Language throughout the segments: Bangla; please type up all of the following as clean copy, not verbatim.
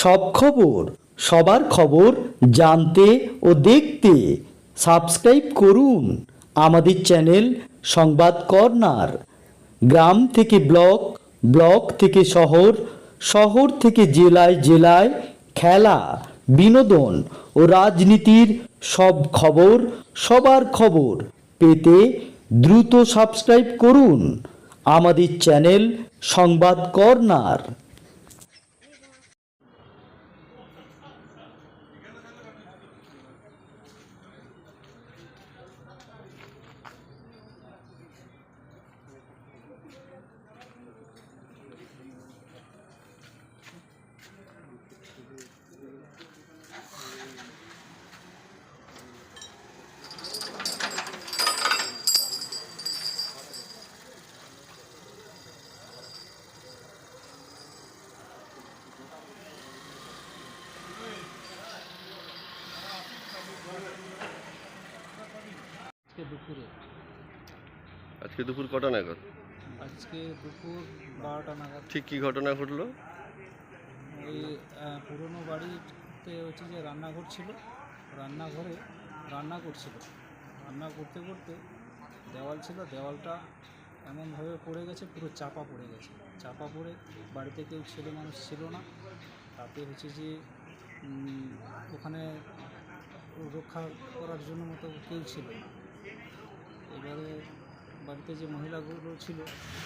সব খবর সবার খবর জানতে ও দেখতে সাবস্ক্রাইব করুন আমাদের চ্যানেল সংবাদ কর্নার। গ্রাম থেকে ব্লক, ব্লক থেকে শহর, শহর থেকে জেলায় জেলায় খেলা, বিনোদন ও রাজনীতির সব খবর সবার খবর পেতে দ্রুত সাবস্ক্রাইব করুন আমাদের চ্যানেল সংবাদ কর্নার। আজকে দুপুর কটা নাগাদ? আজকে দুপুর 12টা নাগাদ। ঠিক কি ঘটনা ঘটলো? ওই পুরনো বাড়িতে হচ্ছে যে রান্নাঘর ছিল, রান্নাঘরে রান্না করছিল। রান্না করতে করতে দেওয়াল ছিল, দেওয়ালটা এমনভাবে পড়ে গেছে, পুরো চাপা পড়ে গেছে। চাপা পড়ে বাড়িতে কেউ ছেলে মানুষ ছিল না, তাতে হচ্ছে যে ওখানে রক্ষা করার জন্য মতো কেউ ছিল না। এবারে বাড়িতে যে মহিলাগুলো ছিল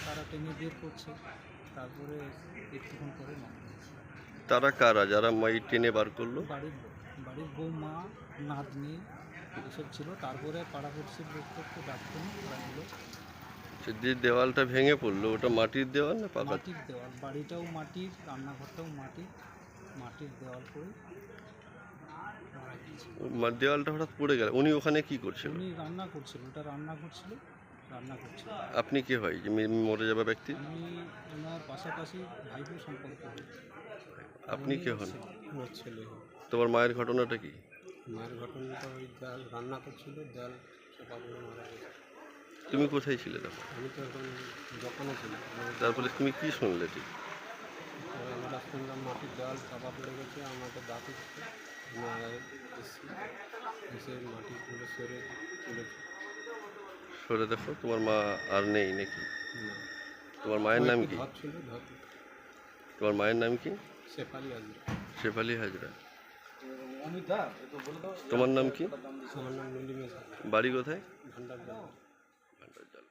তারা টেনে বের করছে, তারপরে একটুক্ষণ পরে মারা গেছে। তারা কারা যারা মাই টেনে বার করলো? বাড়ির বৌমা, নাতনি এসব ছিল। তারপরে পাড়াপড়শির লোককে ডাকতেন, ওরা এলো। যে দেওয়ালটা ভেঙে পড়লো ওটা মাটির দেওয়াল না পাকা? মাটির দেওয়াল, বাড়িটাও মাটির, রান্নাঘরটাও মাটির দেওয়াল করে দেওয়ালটা হঠাৎ পড়ে গেল। উনি ওখানে কি করছিল? উনি রান্না করছিল, ওটা রান্না করছিল। আপনি কি হয় যে মরে যাওয়া ব্যক্তি? আমি ওনার পাশাপাশি ভাইপো সম্পর্ক। আপনি কে হন? আমার ছেলে। তোমার মায়ের ঘটনাটা কি? মায়ের ঘটনাটা ওই দেয়াল রান্না করছিল, দেয়াল চাপা পড়ে মারা গেছে। তুমি কোথায় ছিলে তখন? আমি তো এখন দোকানে ছিলাম। তারপরে তুমি কি শুনলে? ঠিক আমরা শুনলাম মাটির দেওয়াল চাপা পড়ে গেছে, আমাকে ডাক এসছে, আমি এসেছি, এসে মাটিগুলো সরে তুলেছি। সরে দেখো, তোমার মা আর নেই নাকি? তোমার মায়ের নাম কি? তোমার মায়ের নাম কি? শেফালি হাজরা। শেফালি হাজরা। তোমার নাম কি? আমার নাম নীলিমা। বাড়ি কোথায়? ভান্ডার। ভান্ডারজাল।